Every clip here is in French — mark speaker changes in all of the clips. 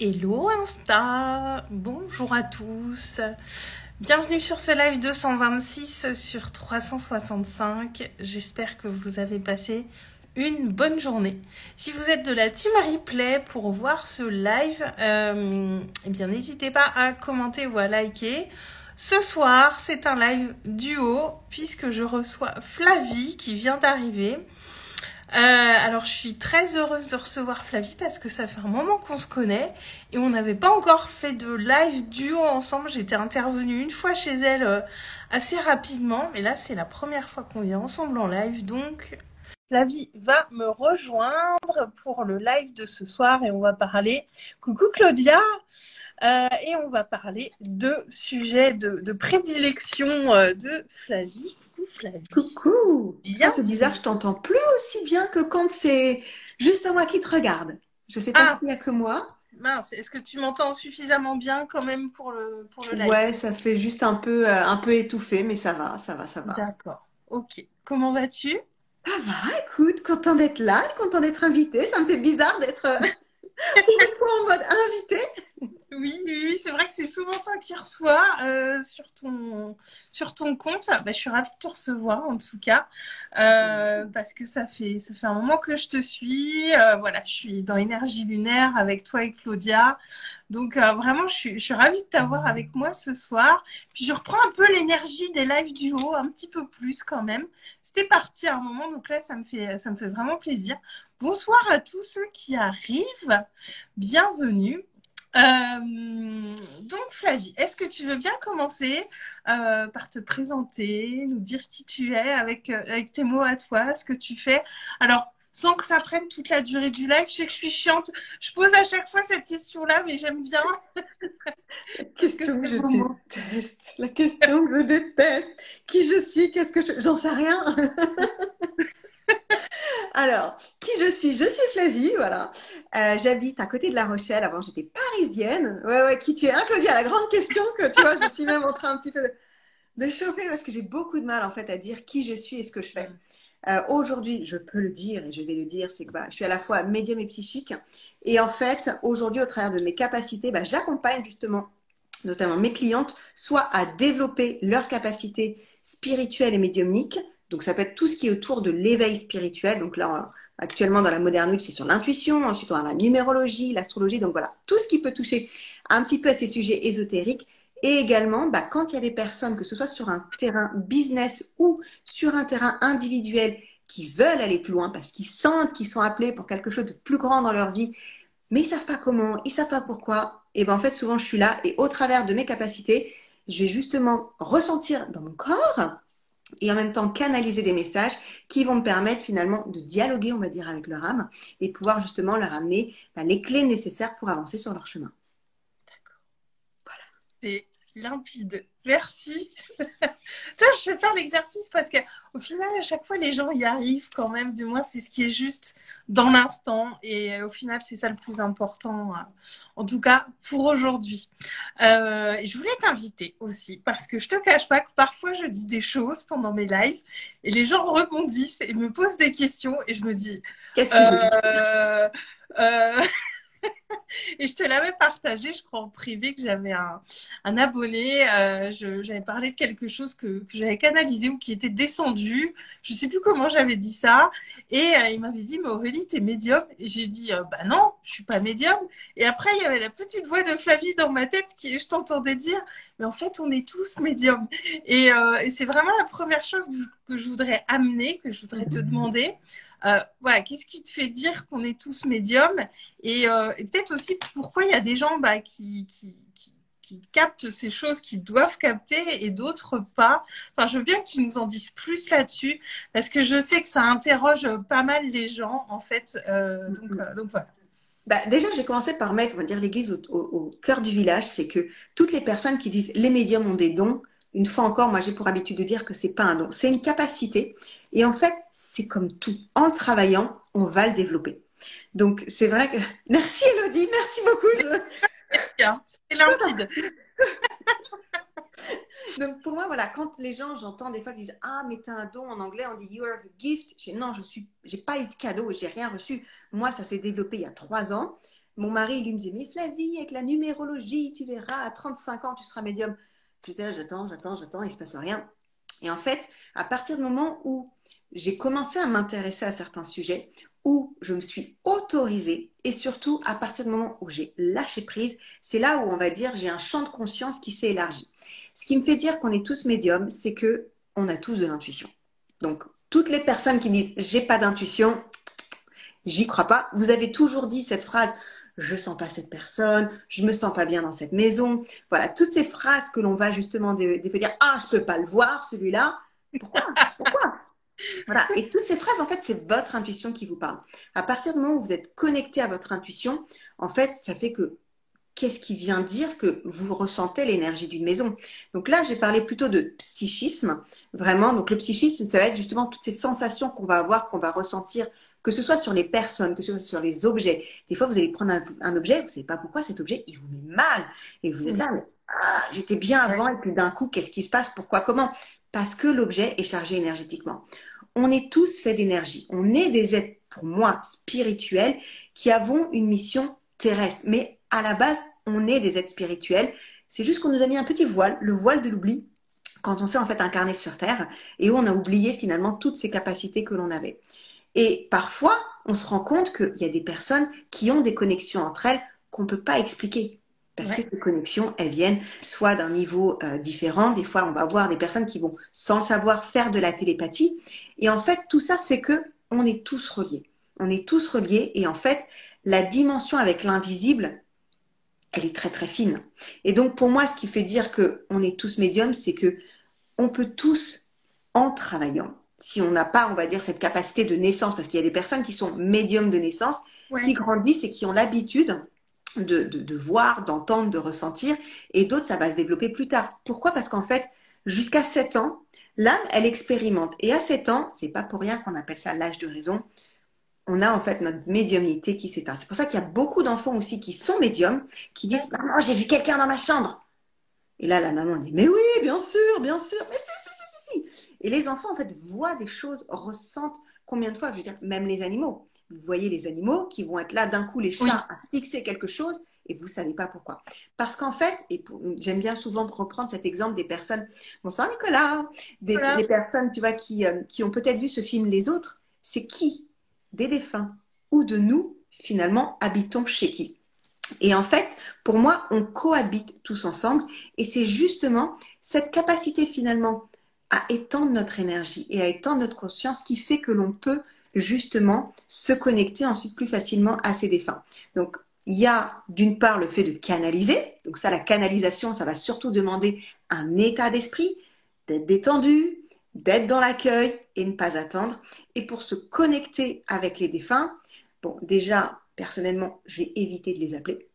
Speaker 1: Hello Insta, bonjour à tous, bienvenue sur ce live 226 sur 365, j'espère que vous avez passé une bonne journée. Si vous êtes de la team replay pour voir ce live, eh bien n'hésitez pas à commenter ou à liker. Ce soir, c'est un live duo puisque je reçois Flavie qui vient d'arriver. Alors je suis très heureuse de recevoir Flavie parce que ça fait un moment qu'on se connaît et on n'avait pas encore fait de live duo ensemble. J'étais intervenue une fois chez elle assez rapidement, mais là c'est la première fois qu'on vient ensemble en live, donc Flavie va me rejoindre pour le live de ce soir et on va parler, coucou Claudia, et on va parler de sujets de prédilection de Flavie. Coucou Flavie.
Speaker 2: Coucou.
Speaker 1: Bien.
Speaker 2: C'est bizarre, je t'entends plus aussi bien que quand c'est juste moi qui te regarde. Je sais pas s'il n'y a que moi.
Speaker 1: Mince, est-ce que tu m'entends suffisamment bien quand même pour le live?
Speaker 2: Ouais, ça fait juste un peu étouffé, mais ça va, ça va, ça va.
Speaker 1: D'accord, ok. Comment vas-tu?
Speaker 2: Ça va, écoute, content d'être là, content d'être invité. Ça me fait bizarre d'être pour une fois en mode invité.
Speaker 1: Oui, c'est vrai que c'est souvent toi qui reçois sur ton compte. Bah, je suis ravie de te recevoir en tout cas parce que ça fait un moment que je te suis. Voilà, je suis dans Énergie Lunaire avec toi et Claudia. Donc vraiment, je suis ravie de t'avoir avec moi ce soir. Puis je reprends un peu l'énergie des lives duo, un petit peu plus quand même. C'était parti à un moment, donc là, ça me fait vraiment plaisir. Bonsoir à tous ceux qui arrivent. Bienvenue. Donc Flavie, est-ce que tu veux bien commencer par te présenter, nous dire qui tu es avec tes mots à toi, ce que tu fais. Alors, sans que ça prenne toute la durée du live, je sais que je suis chiante. Je pose à chaque fois cette question-là, mais j'aime bien.
Speaker 2: La
Speaker 1: Parce que
Speaker 2: question que
Speaker 1: c'est
Speaker 2: je
Speaker 1: beau mot.
Speaker 2: déteste. La question que je déteste. Qui je suis? Qu'est-ce que je... J'en sais rien. Alors, qui je suis? Je suis Flavie, voilà. J'habite à côté de La Rochelle. Avant, j'étais parisienne. Ouais, qui tu es, hein, Claudia? La grande question que tu vois, je suis même en train un petit peu de chauffer parce que j'ai beaucoup de mal en fait à dire qui je suis et ce que je fais. Aujourd'hui, je peux le dire et je vais le dire, c'est que je suis à la fois médium et psychique. Et en fait, aujourd'hui, au travers de mes capacités, j'accompagne justement notamment mes clientes, soit à développer leurs capacités spirituelles et médiumniques. Donc, ça peut être tout ce qui est autour de l'éveil spirituel. Donc là, actuellement, dans la Modern Age, c'est sur l'intuition. Ensuite, on a la numérologie, l'astrologie. Donc voilà, tout ce qui peut toucher un petit peu à ces sujets ésotériques. Et également, quand il y a des personnes, que ce soit sur un terrain business ou sur un terrain individuel, qui veulent aller plus loin parce qu'ils sentent qu'ils sont appelés pour quelque chose de plus grand dans leur vie, mais ils savent pas comment, ils savent pas pourquoi. Et en fait, souvent, je suis là et au travers de mes capacités, je vais justement ressentir dans mon corps et en même temps canaliser des messages qui vont me permettre finalement de dialoguer, on va dire, avec leur âme et de pouvoir justement leur amener les clés nécessaires pour avancer sur leur chemin. Voilà.
Speaker 1: C'est limpide. Merci. Toi, je vais faire l'exercice parce que au final, à chaque fois, les gens y arrivent quand même. Du moins, c'est ce qui est juste dans l'instant. Et au final, c'est ça le plus important. En tout cas, pour aujourd'hui. Je voulais t'inviter aussi parce que je te cache pas que parfois, je dis des choses pendant mes lives et les gens rebondissent et me posent des questions et je me dis.
Speaker 2: Qu'est-ce que je dis?
Speaker 1: Euh, euh, Et je te l'avais partagé, je crois, en privé, que j'avais un abonné. J'avais parlé de quelque chose que j'avais canalisé ou qui était descendu. Je sais plus comment j'avais dit ça. Et il m'avait dit, mais Aurélie, t'es médium. Et j'ai dit, bah non, je suis pas médium. Et après, il y avait la petite voix de Flavie dans ma tête qui, je t'entendais dire, mais en fait, on est tous médiums. Et c'est vraiment la première chose que je voudrais amener, que je voudrais te demander. Voilà, qu'est-ce qui te fait dire qu'on est tous médiums et peut-être aussi pourquoi il y a des gens qui captent ces choses qu'ils doivent capter et d'autres pas. Enfin, je veux bien que tu nous en dises plus là-dessus parce que je sais que ça interroge pas mal les gens en fait. Donc voilà.
Speaker 2: Déjà, j'ai commencé par mettre, on va dire, l'église au cœur du village. C'est que toutes les personnes qui disent les médiums ont des dons, une fois encore, moi, j'ai pour habitude de dire que c'est pas un don, c'est une capacité. Et en fait, c'est comme tout. En travaillant, on va le développer. Donc, c'est vrai que... Merci Elodie, merci beaucoup.
Speaker 1: Bien, c'est limpide.
Speaker 2: Donc, pour moi, voilà, quand les gens, j'entends des fois qu'ils disent ah, mais t'as un don, en anglais, on dit you have a gift. Non, j'ai pas eu de cadeau, j'ai rien reçu. Moi, ça s'est développé il y a 3 ans. mon mari, lui, me disait, mais Flavie, avec la numérologie, tu verras, à 35 ans, tu seras médium. J'étais là, j'attends, il ne se passe rien. Et en fait, à partir du moment où j'ai commencé à m'intéresser à certains sujets, où je me suis autorisée, et surtout à partir du moment où j'ai lâché prise, c'est là où on va dire j'ai un champ de conscience qui s'est élargi. Ce qui me fait dire qu'on est tous médiums, c'est que on a tous de l'intuition. Donc, toutes les personnes qui disent j'ai pas d'intuition, j'y crois pas. Vous avez toujours dit cette phrase, je sens pas cette personne, je me sens pas bien dans cette maison. Voilà, toutes ces phrases que l'on va justement des fois dire, ah, je peux pas le voir, celui-là. Pourquoi? Pourquoi? Voilà. Et toutes ces phrases, en fait, c'est votre intuition qui vous parle. À partir du moment où vous êtes connecté à votre intuition, en fait, ça fait que qu'est-ce qui vient dire que vous ressentez l'énergie d'une maison. Donc là, j'ai parlé plutôt de psychisme, vraiment. Donc le psychisme, ça va être justement toutes ces sensations qu'on va avoir, qu'on va ressentir, que ce soit sur les personnes, que ce soit sur les objets. Des fois, vous allez prendre un objet, vous ne savez pas pourquoi cet objet, il vous met mal. Et vous êtes là, mais j'étais bien avant, et puis d'un coup, qu'est-ce qui se passe? Pourquoi? Comment? Parce que l'objet est chargé énergétiquement. On est tous faits d'énergie. On est des êtres, pour moi, spirituels, qui avons une mission terrestre. Mais à la base, on est des êtres spirituels. C'est juste qu'on nous a mis un petit voile, le voile de l'oubli, quand on s'est en fait incarné sur Terre et où on a oublié finalement toutes ces capacités que l'on avait. Et parfois, on se rend compte qu'il y a des personnes qui ont des connexions entre elles qu'on ne peut pas expliquer. Parce que ces connexions, elles viennent soit d'un niveau différent. Des fois, on va voir des personnes qui vont, sans le savoir, faire de la télépathie. Et en fait, tout ça fait que on est tous reliés. On est tous reliés. Et en fait, la dimension avec l'invisible, elle est très très fine. Et donc pour moi, ce qui fait dire qu'on est tous médiums, c'est que on peut tous, en travaillant, si on n'a pas, on va dire, cette capacité de naissance, parce qu'il y a des personnes qui sont médiums de naissance, qui grandissent et qui ont l'habitude de voir, d'entendre, de ressentir, et d'autres, ça va se développer plus tard. Pourquoi? Parce qu'en fait, jusqu'à 7 ans, l'âme, elle expérimente. Et à 7 ans, c'est pas pour rien qu'on appelle ça l'âge de raison, on a en fait notre médiumnité qui s'éteint. C'est pour ça qu'il y a beaucoup d'enfants aussi qui sont médiums, qui disent maman, j'ai vu quelqu'un dans ma chambre. Et là, la maman dit mais oui, bien sûr, mais si. Et les enfants en fait voient des choses, ressentent combien de fois, je veux dire, même les animaux. Vous voyez les animaux qui vont être là d'un coup, les chats, à fixer quelque chose et vous ne savez pas pourquoi. Parce qu'en fait, j'aime bien souvent reprendre cet exemple des personnes, bonsoir Nicolas, des personnes, tu vois, qui ont peut-être vu ce film Les Autres, c'est qui des défunts ou de nous, finalement, habitons chez qui. Et en fait, pour moi, on cohabite tous ensemble et c'est justement cette capacité finalement à étendre notre énergie et à étendre notre conscience qui fait que l'on peut justement se connecter ensuite plus facilement à ces défunts. Donc, il y a d'une part le fait de canaliser. Donc ça, la canalisation, ça va surtout demander un état d'esprit, d'être détendu, d'être dans l'accueil et ne pas attendre. Et pour se connecter avec les défunts, bon, déjà, personnellement, je vais éviter de les appeler.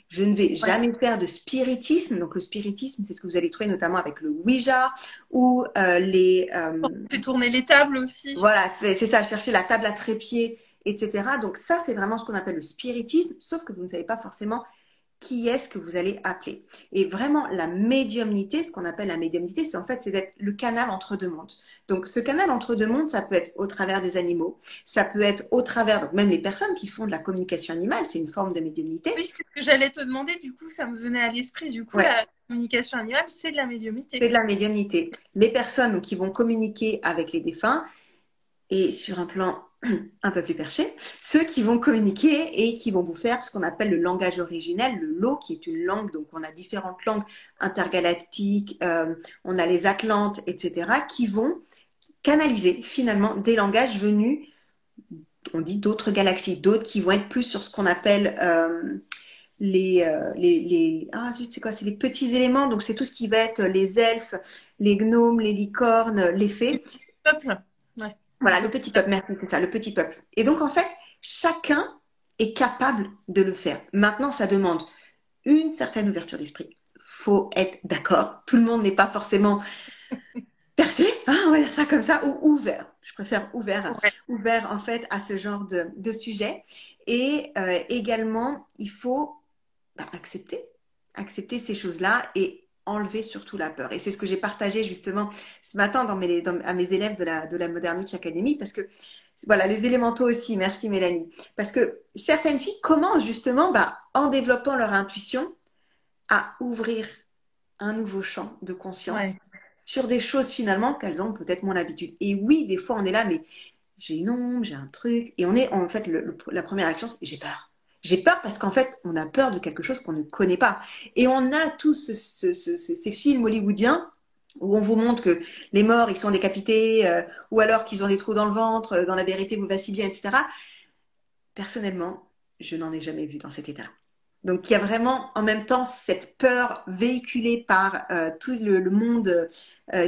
Speaker 2: Je ne vais jamais faire de spiritisme. Donc, le spiritisme, c'est ce que vous allez trouver notamment avec le Ouija ou
Speaker 1: On fait tourner les tables aussi.
Speaker 2: Voilà, c'est ça, chercher la table à trépied, etc. Donc, ça, c'est vraiment ce qu'on appelle le spiritisme, sauf que vous ne savez pas forcément qui est-ce que vous allez appeler. Et vraiment, la médiumnité, ce qu'on appelle la médiumnité, c'est en fait, c'est d'être le canal entre deux mondes. Donc, ce canal entre deux mondes, ça peut être au travers des animaux, ça peut être au travers, donc même les personnes qui font de la communication animale, c'est une forme de médiumnité.
Speaker 1: Oui, c'est ce que j'allais te demander, du coup, ça me venait à l'esprit. Du coup, la communication animale, c'est de la médiumnité.
Speaker 2: C'est de la médiumnité. Les personnes qui vont communiquer avec les défunts, et sur un plan un peu plus perché, ceux qui vont communiquer et qui vont vous faire ce qu'on appelle le langage originel, le lot, qui est une langue, donc on a différentes langues intergalactiques, on a les Atlantes, etc., qui vont canaliser finalement des langages venus, on dit d'autres galaxies, d'autres qui vont être plus sur ce qu'on appelle ah zut, c'est quoi? C'est les petits éléments, donc c'est tout ce qui va être les elfes, les gnomes, les licornes, les fées.
Speaker 1: Le peuple, ouais.
Speaker 2: Voilà, le petit peuple, merci, c'est ça, le petit peuple. Et donc, en fait, chacun est capable de le faire. Maintenant, ça demande une certaine ouverture d'esprit. Faut être d'accord. Tout le monde n'est pas forcément parfait, hein, on va dire ça comme ça, ou ouvert. Je préfère ouvert, ouvert en fait à ce genre de sujet. Et également, il faut accepter ces choses-là et enlever surtout la peur. Et c'est ce que j'ai partagé justement ce matin à mes élèves de la Modern Witch Academy, parce que Voilà, les élémentaux aussi. Merci Mélanie. Parce que certaines filles commencent justement en développant leur intuition à ouvrir un nouveau champ de conscience
Speaker 1: Ouais.
Speaker 2: sur des choses finalement qu'elles ont peut-être moins l'habitude. Et oui, des fois on est là, mais j'ai une ombre, j'ai un truc. Et on est en fait, la première action, c'est j'ai peur. J'ai peur parce qu'en fait, on a peur de quelque chose qu'on ne connaît pas. Et on a tous ces films hollywoodiens où on vous montre que les morts, ils sont décapités, ou alors qu'ils ont des trous dans le ventre, dans la vérité, vous vacillez bien, etc. Personnellement, je n'en ai jamais vu dans cet état. Donc il y a vraiment en même temps cette peur véhiculée par tout le monde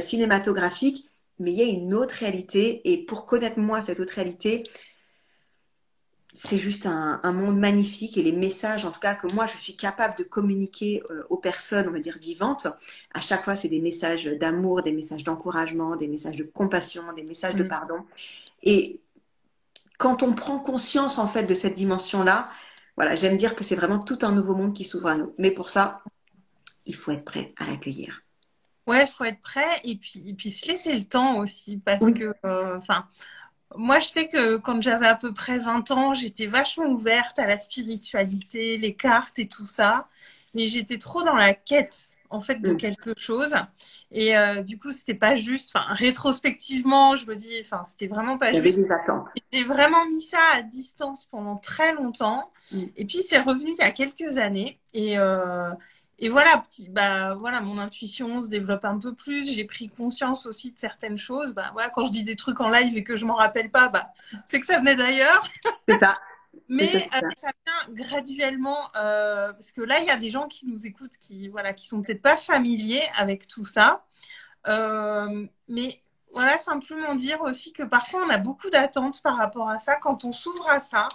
Speaker 2: cinématographique, mais il y a une autre réalité. Et pour connaître moi cette autre réalité, c'est juste un monde magnifique et les messages, en tout cas, que moi je suis capable de communiquer aux personnes, on va dire vivantes, à chaque fois c'est des messages d'amour, des messages d'encouragement, des messages de compassion, des messages de
Speaker 1: Mm.
Speaker 2: pardon. Et quand on prend conscience en fait de cette dimension-là, voilà, j'aime dire que c'est vraiment tout un nouveau monde qui s'ouvre à nous. Mais pour ça, il faut être prêt à l'accueillir.
Speaker 1: Ouais, faut être prêt et puis se laisser le temps aussi parce
Speaker 2: Oui,
Speaker 1: que, enfin, moi je sais que quand j'avais à peu près 20 ans, j'étais vachement ouverte à la spiritualité, les cartes et tout ça, mais j'étais trop dans la quête en fait de
Speaker 2: mm.
Speaker 1: quelque chose et du coup c'était pas juste, enfin rétrospectivement je me dis, enfin c'était vraiment pas
Speaker 2: Il y avait
Speaker 1: juste.
Speaker 2: des attentes.
Speaker 1: J'ai vraiment mis ça à distance pendant très longtemps.
Speaker 2: Mm.
Speaker 1: Et puis, c'est revenu il y a quelques années. Et voilà, voilà, mon intuition se développe un peu plus. J'ai pris conscience aussi de certaines choses. Bah, voilà, quand je dis des trucs en live et que je m'en rappelle pas, bah, c'est que ça venait d'ailleurs.
Speaker 2: C'est ça, c'est ça,
Speaker 1: Mais
Speaker 2: c'est ça.
Speaker 1: ça vient graduellement. Parce que là, il y a des gens qui nous écoutent voilà, qui sont peut-être pas familiers avec tout ça. Mais voilà, simplement dire aussi que parfois on a beaucoup d'attentes par rapport à ça. Quand on s'ouvre à ça,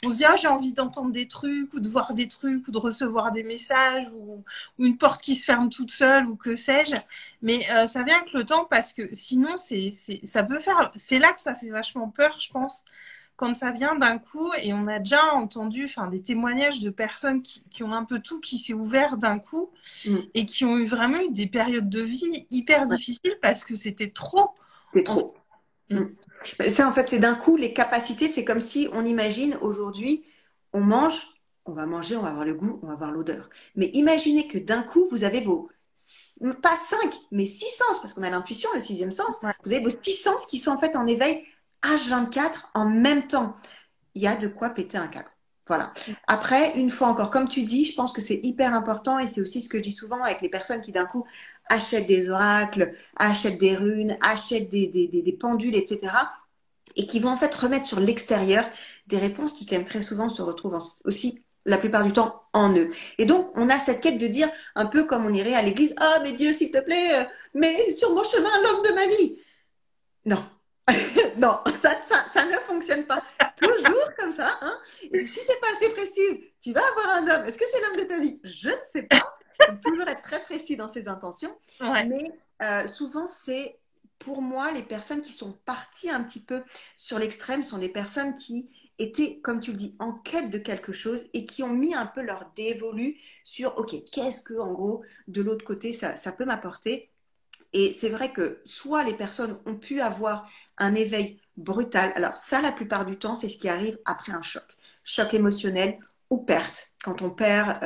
Speaker 1: on se dit ah, j'ai envie d'entendre des trucs ou de voir des trucs ou de recevoir des messages ou une porte qui se ferme toute seule ou que sais-je. Mais ça vient avec le temps parce que sinon ça peut faire. C'est là que ça fait vachement peur, je pense, quand ça vient d'un coup et on a déjà entendu enfin, des témoignages de personnes qui ont un peu tout qui s'est ouvert d'un coup
Speaker 2: Mm.
Speaker 1: et qui ont eu vraiment eu des périodes de vie hyper
Speaker 2: Ouais,
Speaker 1: difficiles parce que c'était trop.
Speaker 2: c'est
Speaker 1: En fait.
Speaker 2: trop. Mm. Ça, en fait, c'est d'un coup, les capacités, c'est comme si on imagine aujourd'hui, on mange, on va manger, on va avoir le goût, on va avoir l'odeur. Mais imaginez que d'un coup, vous avez pas cinq, mais six sens, parce qu'on a l'intuition, le sixième sens,
Speaker 1: Ouais.
Speaker 2: vous avez vos six sens qui sont en fait en éveil H24 en même temps. Il y a de quoi péter un câble. Voilà. Après, une fois encore, comme tu dis, je pense que c'est hyper important et c'est aussi ce que je dis souvent avec les personnes qui d'un coup achètent des oracles, achètent des runes, achètent des pendules, etc. et qui vont en fait remettre sur l'extérieur des réponses qui quand même très souvent se retrouvent aussi la plupart du temps en eux. Et donc, on a cette quête de dire, un peu comme on irait à l'église, ah, mais Dieu, s'il te plaît, mets sur mon chemin l'homme de ma vie. Non, non, ça ne fonctionne pas toujours comme ça. Hein. Et si tu n'es pas assez précise, tu vas avoir un homme. Est-ce que c'est l'homme de ta vie? Je ne sais pas. Il faut toujours être très précis dans ses intentions.
Speaker 1: Ouais.
Speaker 2: Mais souvent, c'est pour moi, les personnes qui sont parties un petit peu sur l'extrême sont des personnes qui étaient, comme tu le dis, en quête de quelque chose et qui ont mis un peu leur dévolu sur, OK, qu'est-ce que, en gros, de l'autre côté, ça peut m'apporter. Et c'est vrai que soit les personnes ont pu avoir un éveil brutal, alors ça, la plupart du temps, c'est ce qui arrive après un choc. Choc émotionnel ou perte. Quand on perd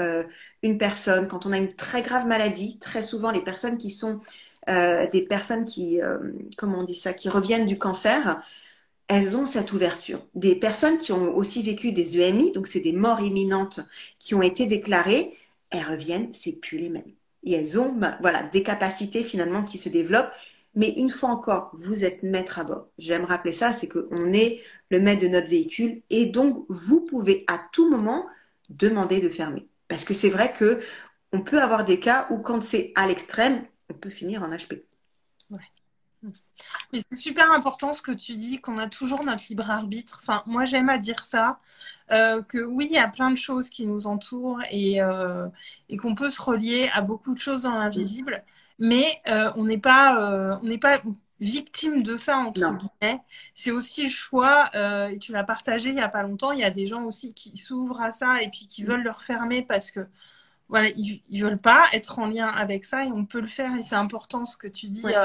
Speaker 2: une personne, quand on a une très grave maladie, très souvent les personnes qui sont des personnes qui, comment on dit ça, qui reviennent du cancer, elles ont cette ouverture. Des personnes qui ont aussi vécu des EMI, donc c'est des morts imminentes qui ont été déclarées, elles reviennent, c'est plus les mêmes. Et elles ont voilà, des capacités finalement qui se développent. Mais une fois encore, vous êtes maître à bord. J'aime rappeler ça, c'est qu'on est le maître de notre véhicule et donc vous pouvez à tout moment demander de fermer. Parce que c'est vrai que on peut avoir des cas où quand c'est à l'extrême, on peut finir en HP.
Speaker 1: Ouais. Mais c'est super important ce que tu dis, qu'on a toujours notre libre arbitre. Enfin, moi, j'aime à dire ça, que oui, il y a plein de choses qui nous entourent et qu'on peut se relier à beaucoup de choses dans l'invisible, mais on n'est pas victime de ça, entre
Speaker 2: Non.
Speaker 1: guillemets. C'est aussi le choix, et tu l'as partagé il y a pas longtemps, il y a des gens aussi qui s'ouvrent à ça et puis qui veulent le refermer parce que voilà, ils veulent pas être en lien avec ça et on peut le faire et c'est important ce que tu dis.
Speaker 2: Ouais.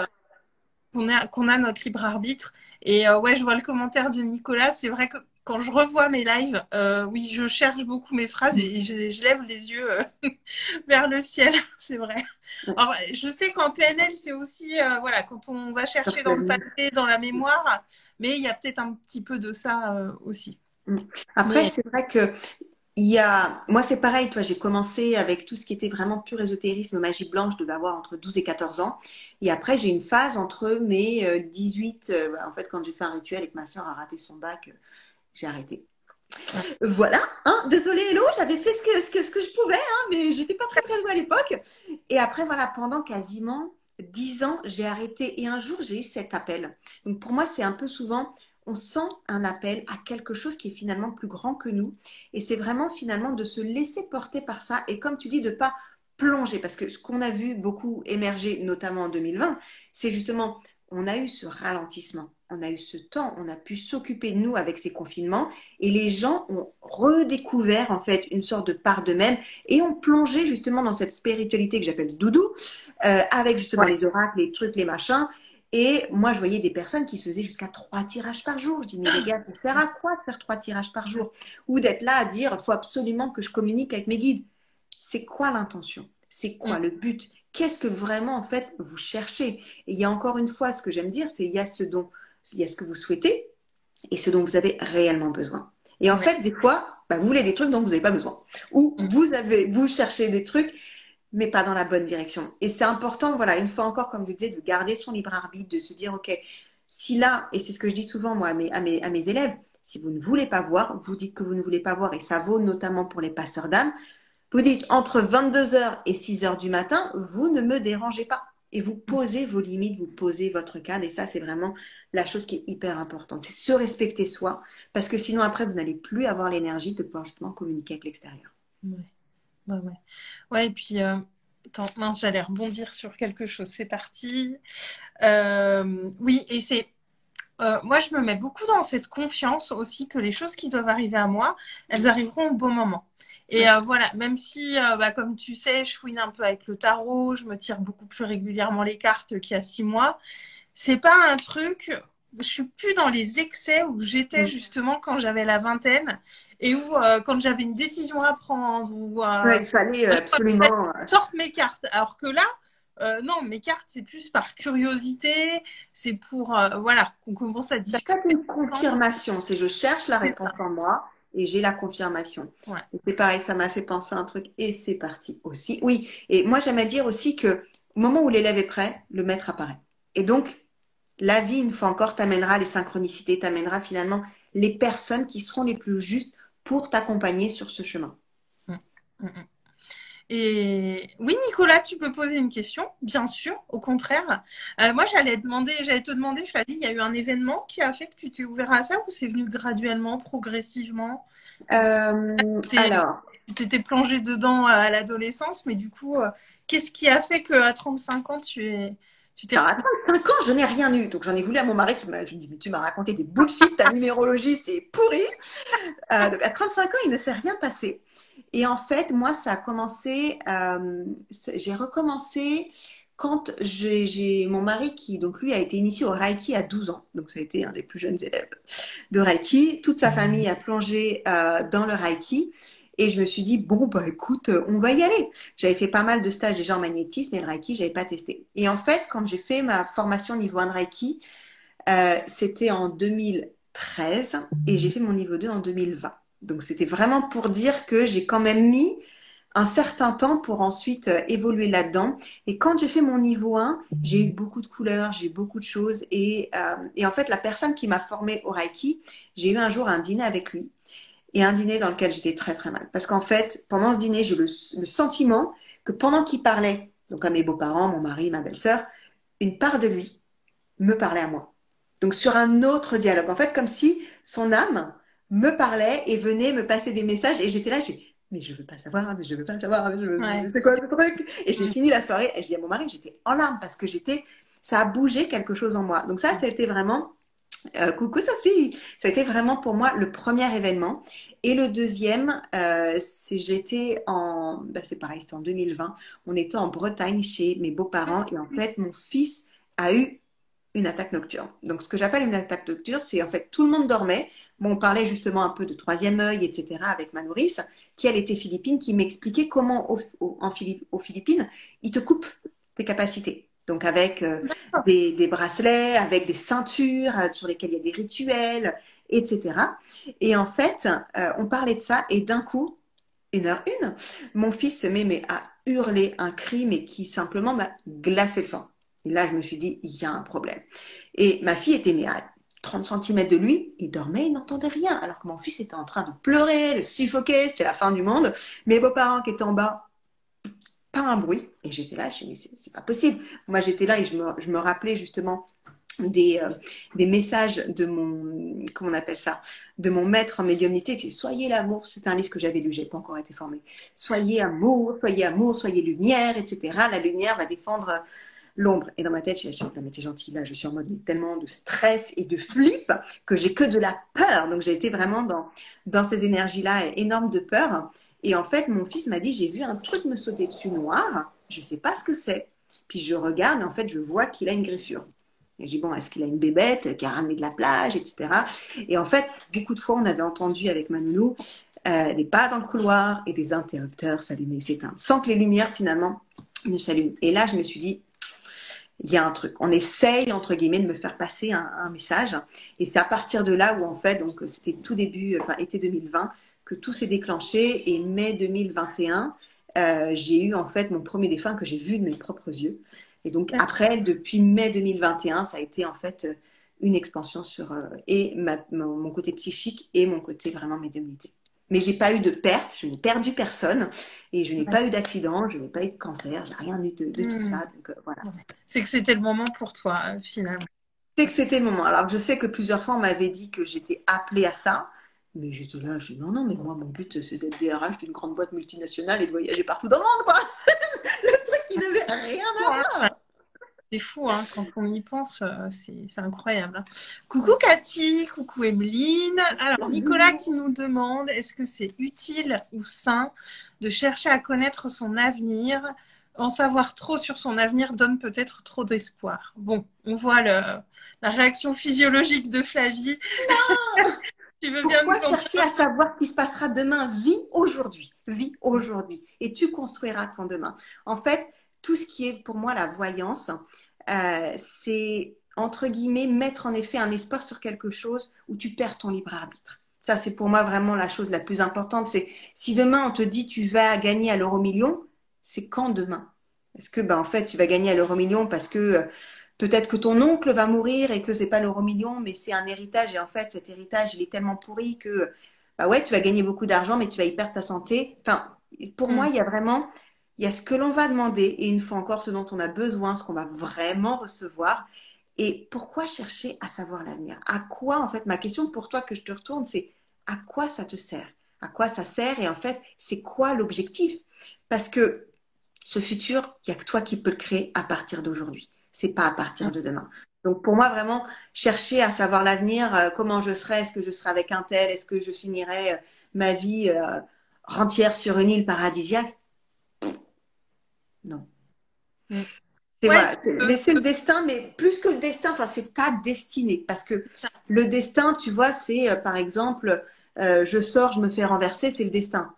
Speaker 1: qu'on a notre libre arbitre. Et ouais, je vois le commentaire de Nicolas. C'est vrai que quand je revois mes lives, oui, je cherche beaucoup mes phrases et je lève les yeux vers le ciel. C'est vrai. Alors, je sais qu'en PNL, c'est aussi, voilà, quand on va chercher dans le passé, dans la mémoire, mais il y a peut-être un petit peu de ça aussi.
Speaker 2: Après,
Speaker 1: Mais
Speaker 2: c'est vrai que moi, c'est pareil, toi, j'ai commencé avec tout ce qui était vraiment pur ésotérisme, magie blanche, je devais avoir entre 12 et 14 ans. Et après, j'ai une phase entre mes 18, en fait, quand j'ai fait un rituel et que ma sœur a raté son bac, j'ai arrêté. Voilà, hein, désolée Hello, j'avais fait ce que je pouvais, hein, mais j'étais pas très très douée à l'époque. Et après, voilà, pendant quasiment 10 ans, j'ai arrêté. Et un jour, j'ai eu cet appel. Donc pour moi, c'est un peu souvent, on sent un appel à quelque chose qui est finalement plus grand que nous. Et c'est vraiment finalement de se laisser porter par ça. Et comme tu dis, de pas plonger. Parce que ce qu'on a vu beaucoup émerger, notamment en 2020, c'est justement, on a eu ce ralentissement. On a eu ce temps, on a pu s'occuper de nous avec ces confinements et les gens ont redécouvert en fait une sorte de part d'eux-mêmes et ont plongé justement dans cette spiritualité que j'appelle doudou, avec justement
Speaker 1: ouais.
Speaker 2: les oracles, les trucs, les machins. Et moi, je voyais des personnes qui se faisaient jusqu'à 3 tirages par jour. Je dis, mais les gars, pour faire à quoi de faire 3 tirages par jour? Ou d'être là à dire, il faut absolument que je communique avec mes guides. C'est quoi l'intention? C'est quoi le but? Qu'est-ce que vraiment, en fait, vous cherchez? Et il y a encore une fois, ce que j'aime dire, c'est il y a ce que vous souhaitez et ce dont vous avez réellement besoin. Et en
Speaker 1: Ouais.
Speaker 2: fait, des fois, bah, vous voulez des trucs dont vous n'avez pas besoin. Ou vous cherchez des trucs, mais pas dans la bonne direction. Et c'est important, voilà, une fois encore, comme je disais, de garder son libre arbitre, de se dire, OK, si là, et c'est ce que je dis souvent, moi, à mes élèves, si vous ne voulez pas voir, vous dites que vous ne voulez pas voir, et ça vaut notamment pour les passeurs d'âme, vous dites entre 22 heures et 6 heures du matin, vous ne me dérangez pas. Et vous posez vos limites, vous posez votre cadre. Et ça, c'est vraiment la chose qui est hyper importante. C'est se respecter soi. Parce que sinon, après, vous n'allez plus avoir l'énergie de pouvoir justement communiquer avec l'extérieur.
Speaker 1: Ouais, ouais, ouais. Ouais, et puis, attends, mince, j'allais rebondir sur quelque chose. C'est parti. Oui, et c'est. Moi, je me mets beaucoup dans cette confiance aussi que les choses qui doivent arriver à moi, elles arriveront au bon moment. Et
Speaker 2: Ouais.
Speaker 1: voilà, même si, bah, comme tu sais, je fouine un peu avec le tarot, je me tire beaucoup plus régulièrement les cartes qu'il y a 6 mois. C'est pas un truc. Je suis plus dans les excès où j'étais justement quand j'avais la vingtaine et où quand j'avais une décision à prendre ou
Speaker 2: Ouais, il fallait
Speaker 1: je
Speaker 2: absolument.
Speaker 1: sorte mes cartes. Alors que là, non, mes cartes, c'est plus par curiosité, c'est pour voilà, qu'on commence à
Speaker 2: Ça peut
Speaker 1: discuter
Speaker 2: être une
Speaker 1: ensemble.
Speaker 2: confirmation. C'est je cherche la
Speaker 1: C'est
Speaker 2: réponse
Speaker 1: ça.
Speaker 2: en moi et j'ai la confirmation.
Speaker 1: Ouais.
Speaker 2: Et c'est pareil, ça m'a fait penser à un truc et c'est parti aussi. Oui, et moi j'aime à dire aussi que au moment où l'élève est prêt, le maître apparaît. Et donc, la vie, une fois encore, t'amènera les synchronicités, t'amènera finalement les personnes qui seront les plus justes pour t'accompagner sur ce chemin.
Speaker 1: Mm, mm, mm. Et oui, Nicolas, tu peux poser une question, bien sûr, au contraire. Moi, j'allais te demander, Flavie, il y a eu un événement qui a fait que tu t'es ouvert à ça ou c'est venu graduellement, progressivement? Parce que
Speaker 2: Alors,
Speaker 1: tu t'étais plongé dedans à l'adolescence, mais du coup, qu'est-ce qui a fait qu'à 35 ans, tu t'es
Speaker 2: alors, à
Speaker 1: retrouvée?
Speaker 2: 35 ans, je n'ai rien eu. Donc, j'en ai voulu à mon mari qui m'a, je lui dis, mais tu m'as raconté des bullshit, ta numérologie, c'est pourri. Donc, à 35 ans, il ne s'est rien passé. Et en fait, moi, ça a commencé, j'ai recommencé quand j'ai mon mari qui, donc lui, a été initié au Reiki à 12 ans. Donc, ça a été un des plus jeunes élèves de Reiki. Toute sa famille a plongé dans le Reiki. Et je me suis dit, bon, bah écoute, on va y aller. J'avais fait pas mal de stages déjà en magnétisme et le Reiki, j'avais pas testé. Et en fait, quand j'ai fait ma formation niveau 1 de Reiki, c'était en 2013 et j'ai fait mon niveau 2 en 2020. Donc c'était vraiment pour dire que j'ai quand même mis un certain temps pour ensuite évoluer là-dedans. Et quand j'ai fait mon niveau 1, j'ai eu beaucoup de couleurs, j'ai eu beaucoup de choses. Et en fait, la personne qui m'a formée au Reiki, j'ai eu un jour un dîner avec lui. Et un dîner dans lequel j'étais très très mal. Parce qu'en fait, pendant ce dîner, j'ai eu le sentiment que pendant qu'il parlait, donc à mes beaux-parents, mon mari, ma belle-sœur, une part de lui me parlait à moi. Donc sur un autre dialogue. En fait, comme si son âme me parlait et venait me passer des messages. Et j'étais là, mais je veux pas savoir, mais je veux pas savoir,
Speaker 1: Ouais,
Speaker 2: c'est quoi ce truc? Et j'ai fini la soirée et je dis à mon mari que j'étais en larmes parce que ça a bougé quelque chose en moi. Donc ça a été vraiment, coucou Sophie, ça a été vraiment pour moi le premier événement. Et le deuxième, c'est pareil, c'était en 2020. On était en Bretagne chez mes beaux-parents et en fait, mon fils a eu une attaque nocturne. Donc, ce que j'appelle une attaque nocturne, c'est en fait tout le monde dormait. Bon, on parlait justement un peu de troisième œil, etc. avec ma nourrice, qui elle était philippine, qui m'expliquait comment aux Philippines, ils te coupent tes capacités. Donc, avec des bracelets, avec des ceintures sur lesquelles il y a des rituels, etc. Et en fait, on parlait de ça et d'un coup, 1h01, mon fils se met mais, à hurler un cri, mais qui simplement m'a glacé le sang. Et là, je me suis dit, il y a un problème. Et ma fille était mais, à 30 centimètres de lui, il dormait, il n'entendait rien. Alors que mon fils était en train de pleurer, de suffoquer, c'était la fin du monde. Mes beaux-parents qui étaient en bas, pas un bruit. Et j'étais là, je me suis dit, c'est pas possible. Moi, j'étais là et je me rappelais justement des messages de mon, comment on appelle ça, de mon maître en médiumnité, qui est Soyez l'amour. C'est un livre que j'avais lu, j'ai pas encore été formée. Soyez amour, soyez lumière, etc. La lumière va défendre l'ombre. Et dans ma tête, je suis mais t'es gentille, là, je suis en mode tellement de stress et de flip que j'ai que de la peur. Donc j'ai été vraiment dans ces énergies-là énormes de peur. Et en fait, mon fils m'a dit, j'ai vu un truc me sauter dessus noir, je sais pas ce que c'est. Puis je regarde, et en fait, je vois qu'il a une griffure. Et je dis, bon, est-ce qu'il a une bébête qui a ramené de la plage, etc. Et en fait, beaucoup de fois, on avait entendu avec ma nounou des pas dans le couloir et des interrupteurs s'allumer et s'éteindre, sans que les lumières, finalement, ne s'allument. Et là, je me suis dit, il y a un truc. On essaye, entre guillemets, de me faire passer un message. Et c'est à partir de là où, en fait, donc c'était tout début, enfin, été 2020, que tout s'est déclenché. Et mai 2021, j'ai eu, en fait, mon premier défunt que j'ai vu de mes propres yeux. Et donc, après, depuis mai 2021, ça a été, en fait, une expansion sur mon côté psychique et mon côté vraiment médiumnité. Mais j'ai pas eu de perte, je n'ai perdu personne et je n'ai pas eu d'accident, je n'ai pas eu de cancer, j'ai rien eu de tout ça. Donc voilà.
Speaker 1: C'est que c'était le moment pour toi, finalement.
Speaker 2: C'est que c'était le moment. Alors je sais que plusieurs fois on m'avait dit que j'étais appelée à ça, mais j'étais là, je dis non, non, mais moi mon but c'est d'être DRH d'une grande boîte multinationale et de voyager partout dans le monde, quoi. Le truc qui n'avait rien à voir.
Speaker 1: C'est fou, hein, quand on y pense, c'est incroyable. Hein. Coucou Cathy, coucou Emeline. Alors Nicolas qui nous demande, est-ce que c'est utile ou sain de chercher à connaître son avenir? En savoir trop sur son avenir donne peut-être trop d'espoir. Bon, on voit la réaction physiologique de Flavie. Tu veux bien
Speaker 2: Pourquoi
Speaker 1: nous en
Speaker 2: chercher à savoir ce qui se passera demain? Vis aujourd'hui. Vis aujourd'hui. Et tu construiras ton demain. En fait, tout ce qui est pour moi la voyance, c'est entre guillemets mettre en effet un espoir sur quelque chose où tu perds ton libre arbitre. Ça, c'est pour moi vraiment la chose la plus importante. C'est si demain on te dit tu vas gagner à l'euro-million, c'est quand demain? Est-ce que en fait tu vas gagner à l'euro-million parce que peut-être que ton oncle va mourir et que c'est pas l'euro-million, mais c'est un héritage. Et en fait, cet héritage, il est tellement pourri que, bah ouais, tu vas gagner beaucoup d'argent, mais tu vas y perdre ta santé. Enfin, pour moi, il y a vraiment, il y a ce que l'on va demander et une fois encore, ce dont on a besoin, ce qu'on va vraiment recevoir. Et pourquoi chercher à savoir l'avenir? À quoi, en fait, ma question pour toi que je te retourne, c'est à quoi ça te sert? À quoi ça sert? Et en fait, c'est quoi l'objectif? Parce que ce futur, il n'y a que toi qui peux le créer à partir d'aujourd'hui. C'est pas à partir de demain. Donc pour moi, vraiment, chercher à savoir l'avenir, comment je serai, est-ce que je serai avec un tel, est-ce que je finirai ma vie rentière sur une île paradisiaque? Non. C'est
Speaker 1: Ouais,
Speaker 2: voilà. Mais c'est le destin, mais plus que le destin, enfin c'est ta destinée. Parce que le destin, tu vois, c'est par exemple, je sors, je me fais renverser, c'est le destin.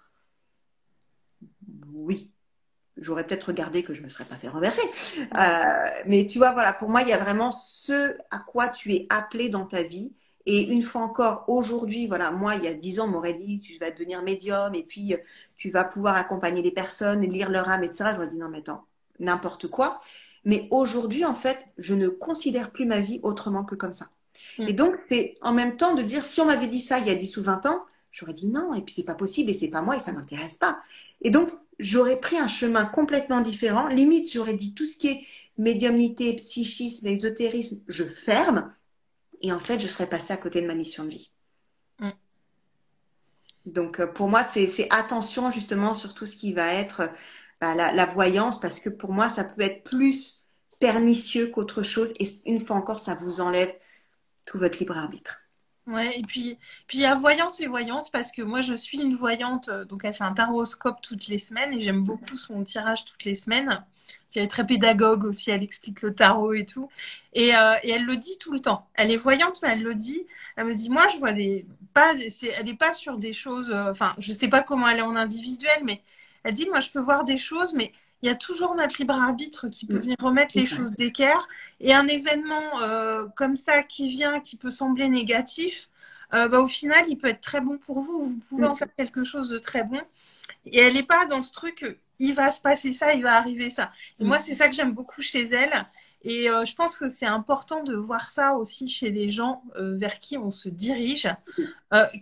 Speaker 2: Oui, j'aurais peut-être regardé que je ne me serais pas fait renverser. Mais tu vois, voilà, pour moi, il y a vraiment ce à quoi tu es appelé dans ta vie. Et une fois encore, aujourd'hui, voilà, moi, il y a 10 ans, on m'aurait dit, tu vas devenir médium et puis tu vas pouvoir accompagner les personnes, lire leur âme, etc. J'aurais dit, non, mais attends, n'importe quoi. Mais aujourd'hui, en fait, je ne considère plus ma vie autrement que comme ça. Et donc, c'est en même temps de dire, si on m'avait dit ça il y a 10 ou 20 ans, j'aurais dit non, et puis c'est pas possible, et c'est pas moi, et ça m'intéresse pas. Et donc, j'aurais pris un chemin complètement différent. Limite, j'aurais dit tout ce qui est médiumnité, psychisme, ésotérisme, je ferme. Et en fait, je serais passée à côté de ma mission de vie. Donc, pour moi, c'est attention justement sur tout ce qui va être la voyance, parce que pour moi, ça peut être plus pernicieux qu'autre chose. Et une fois encore, ça vous enlève tout votre libre arbitre.
Speaker 1: Ouais, puis il y a voyance et voyance parce que moi je suis une voyante, donc elle fait un taroscope toutes les semaines et j'aime beaucoup son tirage toutes les semaines. Puis elle est très pédagogue aussi, elle explique le tarot et tout. Et elle le dit tout le temps. Elle est voyante, mais elle le dit. Elle me dit, moi je vois elle est pas sur des choses, enfin je sais pas comment elle est en individuel, mais elle dit, moi je peux voir des choses, mais il y a toujours notre libre arbitre qui peut
Speaker 2: Mm.
Speaker 1: venir remettre les
Speaker 2: C'est ça.
Speaker 1: choses d'équerre. Et un événement comme ça qui vient, qui peut sembler négatif, bah, au final, il peut être très bon pour vous. Vous pouvez en
Speaker 2: Mm.
Speaker 1: faire quelque chose de très bon. Et elle n'est pas dans ce truc, il va se passer ça, il va arriver ça. Et moi,
Speaker 2: Mm.
Speaker 1: c'est ça que j'aime beaucoup chez elle. Et je pense que c'est important de voir ça aussi chez les gens vers qui on se dirige,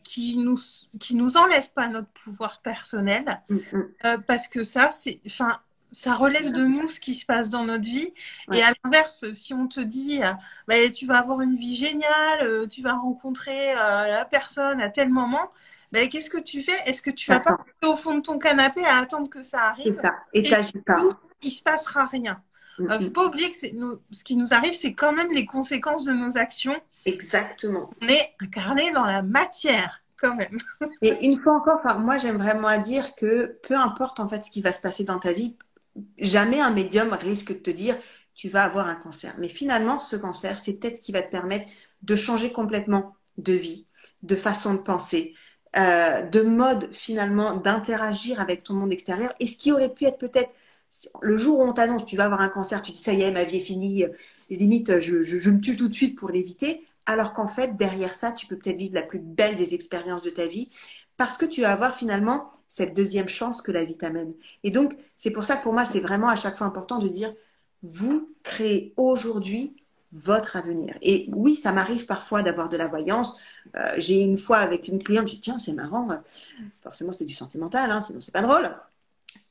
Speaker 1: qui nous enlèvent pas notre pouvoir personnel,
Speaker 2: Mm. Mm.
Speaker 1: parce que ça, enfin, ça relève de nous ce qui se passe dans notre vie. Et
Speaker 2: Ouais,
Speaker 1: à l'inverse, si on te dit, bah, tu vas avoir une vie géniale, tu vas rencontrer la personne à tel moment, bah, qu'est-ce que tu fais? Est-ce que tu vas pas
Speaker 2: t'attends.
Speaker 1: rester au fond de ton canapé à attendre que ça
Speaker 2: C'est
Speaker 1: arrive?
Speaker 2: ça. Et
Speaker 1: Et
Speaker 2: t'agis pas.
Speaker 1: tout, il se passera rien.
Speaker 2: Mm.
Speaker 1: Faut
Speaker 2: Mm.
Speaker 1: pas oublier que ce qui nous arrive, c'est quand même les conséquences de nos actions.
Speaker 2: Exactement.
Speaker 1: On est incarné dans la matière, quand même.
Speaker 2: Et une fois encore, enfin, moi j'aime vraiment à dire que peu importe en fait ce qui va se passer dans ta vie, jamais un médium risque de te dire tu vas avoir un cancer. Mais finalement, ce cancer, c'est peut-être ce qui va te permettre de changer complètement de vie, de façon de penser, de mode finalement d'interagir avec ton monde extérieur. Et ce qui aurait pu être peut-être le jour où on t'annonce tu vas avoir un cancer, tu dis ça y est, ma vie est finie, limite je me tue tout de suite pour l'éviter. Alors qu'en fait, derrière ça, tu peux peut-être vivre la plus belle des expériences de ta vie parce que tu vas avoir finalement cette deuxième chance que la vie t'amène. Et donc, c'est pour ça que pour moi, c'est vraiment à chaque fois important de dire, vous créez aujourd'hui votre avenir. Et oui, ça m'arrive parfois d'avoir de la voyance. J'ai une fois avec une cliente, je dis, tiens, c'est marrant. Forcément, c'est du sentimental, hein, sinon c'est pas drôle.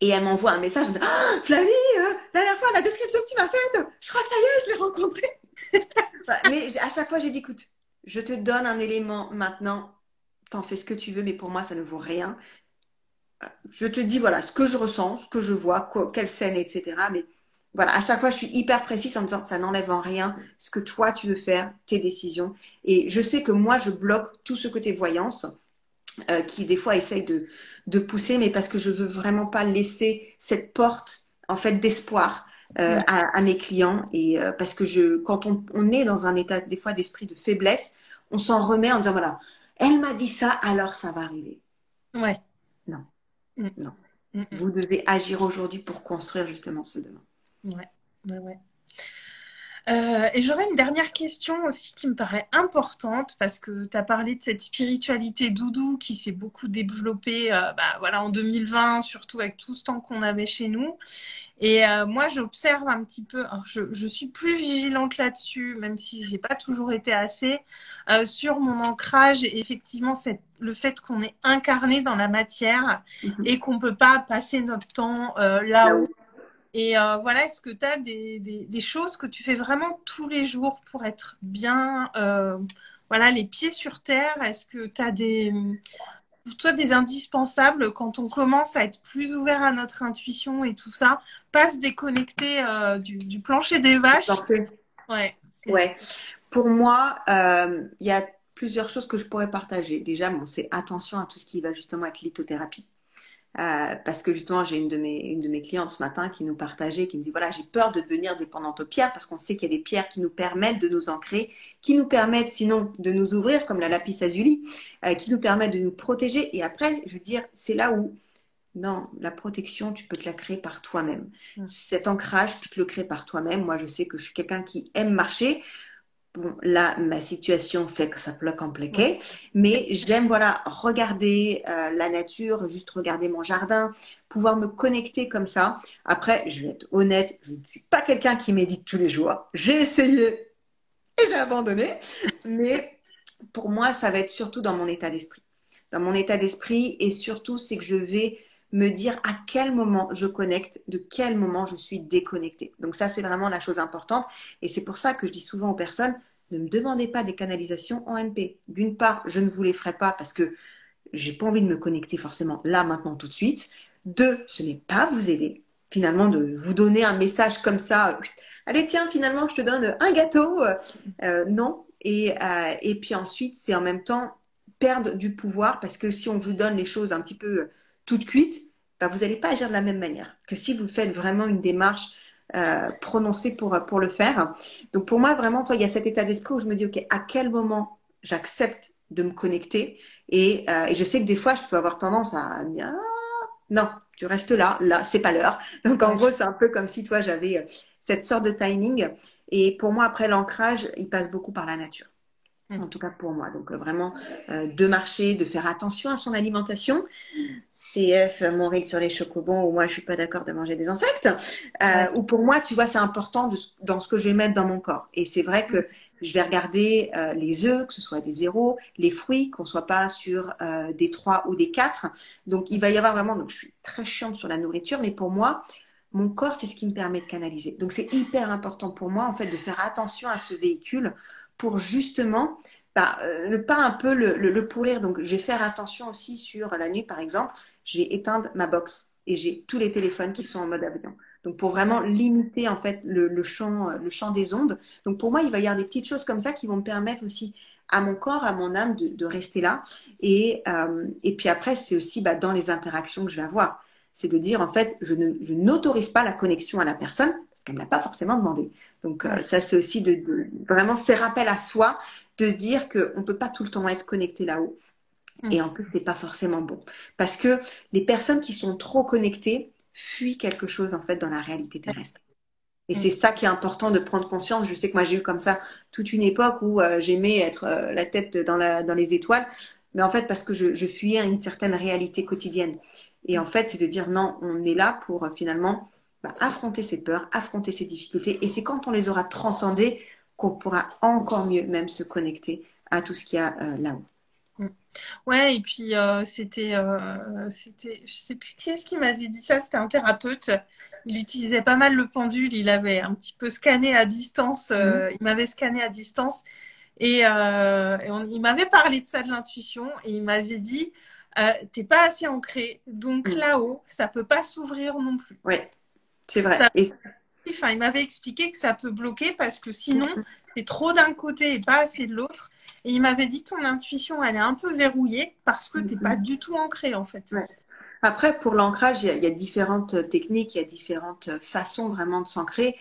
Speaker 2: Et elle m'envoie un message, elle me dit, ah, Flavie, la dernière fois, la description que tu m'as faite, je crois que ça y est, je l'ai rencontré. Mais à chaque fois, j'ai dit, écoute, je te donne un élément maintenant, t'en fais ce que tu veux, mais pour moi, ça ne vaut rien. Je te dis, voilà, ce que je ressens, ce que je vois, quelle scène, etc. Mais voilà, à chaque fois, je suis hyper précise en disant, ça n'enlève en rien ce que toi, tu veux faire, tes décisions. Et je sais que moi, je bloque tout ce côté voyance qui, des fois, essaye de pousser, mais parce que je veux vraiment pas laisser cette porte, en fait, d'espoir à mes clients. Et parce que quand on est dans un état, des fois, d'esprit de faiblesse, on s'en remet en disant, voilà, elle m'a dit ça, alors ça va arriver.
Speaker 1: Ouais.
Speaker 2: Non,
Speaker 1: Mm,
Speaker 2: non.
Speaker 1: mm,
Speaker 2: Vous devez agir aujourd'hui pour construire justement ce demain.
Speaker 1: mm. Ouais. Ouais, ouais. Et j'aurais une dernière question aussi qui me paraît importante parce que tu as parlé de cette spiritualité doudou qui s'est beaucoup développée bah, voilà, en 2020, surtout avec tout ce temps qu'on avait chez nous. Et moi, j'observe un petit peu, alors je suis plus vigilante là-dessus, même si j'ai pas toujours été assez, sur mon ancrage et effectivement le fait qu'on est incarné dans la matière
Speaker 2: Mhm.
Speaker 1: et qu'on peut pas passer notre temps
Speaker 2: Là
Speaker 1: là-haut.
Speaker 2: où
Speaker 1: Et voilà, est-ce que tu as des choses que tu fais vraiment tous les jours pour être bien, voilà, les pieds sur terre? Est-ce que tu as pour toi, des indispensables quand on commence à être plus ouvert à notre intuition et tout ça, pas se déconnecter du plancher des vaches?
Speaker 2: j'en fais.
Speaker 1: Ouais. Mm.
Speaker 2: Ouais. Pour moi, il y a plusieurs choses que je pourrais partager. Déjà, bon, c'est attention à tout ce qui va justement être lithothérapie. Parce que justement, j'ai une de mes clientes ce matin qui nous partageait, qui me dit, voilà, j'ai peur de devenir dépendante aux pierres parce qu'on sait qu'il y a des pierres qui nous permettent de nous ancrer, qui nous permettent sinon de nous ouvrir, comme la lapis lazuli, qui nous permettent de nous protéger. Et après, je veux dire, c'est là où, non, la protection, tu peux te la créer par toi-même.
Speaker 1: Mm.
Speaker 2: Cet ancrage, tu te le crées par toi-même. Moi, je sais que je suis quelqu'un qui aime marcher. Bon, là, ma situation fait que ça bloque en
Speaker 1: Ouais.
Speaker 2: plequet, mais j'aime, voilà, regarder la nature, juste regarder mon jardin, pouvoir me connecter comme ça. Après, je vais être honnête, je ne suis pas quelqu'un qui médite tous les jours. J'ai essayé et j'ai abandonné, mais pour moi, ça va être surtout dans mon état d'esprit. Dans mon état d'esprit, et surtout, c'est que je vais me dire à quel moment je connecte, de quel moment je suis déconnectée. Donc ça, c'est vraiment la chose importante. Et c'est pour ça que je dis souvent aux personnes, ne me demandez pas des canalisations en MP. D'une part, je ne vous les ferai pas parce que j'ai pas envie de me connecter forcément là, maintenant, tout de suite. Deux, ce n'est pas vous aider. Finalement, de vous donner un message comme ça, allez, tiens, finalement, je te donne un gâteau. Non. Et puis ensuite, c'est en même temps perdre du pouvoir parce que si on vous donne les choses un petit peu toutes cuites, bah, vous n'allez pas agir de la même manière que si vous faites vraiment une démarche prononcée pour le faire. Donc pour moi, vraiment, toi, il y a cet état d'esprit où je me dis, OK, à quel moment j'accepte de me connecter et je sais que des fois, je peux avoir tendance à me dire, ah, non, tu restes là, c'est pas l'heure. Donc en
Speaker 1: Ouais.
Speaker 2: gros, c'est un peu comme si toi, j'avais cette sorte de timing. Et pour moi, après l'ancrage, il passe beaucoup par la nature.
Speaker 1: Mm.
Speaker 2: En tout cas pour moi. Donc vraiment, de marcher, de faire attention à son alimentation. CF, mon règle sur les chocobons, où moi je suis pas d'accord de manger des insectes.
Speaker 1: Ouais.
Speaker 2: Ou pour moi, tu vois, c'est important dans ce que je vais mettre dans mon corps. Et c'est vrai que je vais regarder les œufs, que ce soit des zéros, les fruits, qu'on soit pas sur des 3 ou des 4. Donc il va y avoir vraiment, donc je suis très chiante sur la nourriture, mais pour moi, mon corps, c'est ce qui me permet de canaliser. Donc c'est hyper important pour moi, en fait, de faire attention à ce véhicule pour justement bah, ne pas un peu le pourrir. Donc je vais faire attention aussi sur la nuit, par exemple, je vais éteindre ma box et j'ai tous les téléphones qui sont en mode avion. Donc pour vraiment limiter en fait le champ des ondes. Donc pour moi, il va y avoir des petites choses comme ça qui vont me permettre aussi à mon corps, à mon âme de rester là. Et puis après, c'est aussi bah, dans les interactions que je vais avoir. C'est de dire en fait, je n'autorise pas la connexion à la personne parce qu'elle ne l'a pas forcément demandé. Donc
Speaker 1: Ouais.
Speaker 2: ça, c'est aussi vraiment ces rappels à soi de se dire qu'on ne peut pas tout le temps être connecté là-haut.
Speaker 1: Mm.
Speaker 2: Et en plus, c'est pas forcément bon. Parce que les personnes qui sont trop connectées fuient quelque chose, en fait, dans la réalité terrestre. Et
Speaker 1: Mm.
Speaker 2: c'est ça qui est important de prendre conscience. Je sais que moi, j'ai eu comme ça toute une époque où j'aimais être la tête dans les étoiles. Mais en fait, parce que je fuyais à une certaine réalité quotidienne. Et en fait, c'est de dire non, on est là pour finalement bah, affronter ses peurs, affronter ses difficultés. Et c'est quand on les aura transcendées qu'on pourra encore mieux même se connecter à tout ce qu'il y a là-haut.
Speaker 1: Mm. Ouais, et puis je sais plus qui est-ce qui m'a dit ça, c'était un thérapeute. Il utilisait pas mal le pendule, il avait un petit peu scanné à distance,
Speaker 2: Mhm.
Speaker 1: il m'avait scanné à distance il m'avait parlé de ça, de l'intuition, et il m'avait dit, t'es pas assez ancré, donc
Speaker 2: Mhm.
Speaker 1: là-haut, ça peut pas s'ouvrir non plus.
Speaker 2: Oui, c'est vrai.
Speaker 1: Ça,
Speaker 2: Et
Speaker 1: enfin, il m'avait expliqué que ça peut bloquer parce que sinon, c'est trop d'un côté et pas assez de l'autre. Et il m'avait dit, ton intuition, elle est un peu verrouillée parce que t'es pas du tout ancré, en fait.
Speaker 2: ouais. Après, pour l'ancrage, il y a différentes techniques, il y a différentes façons vraiment de s'ancrer.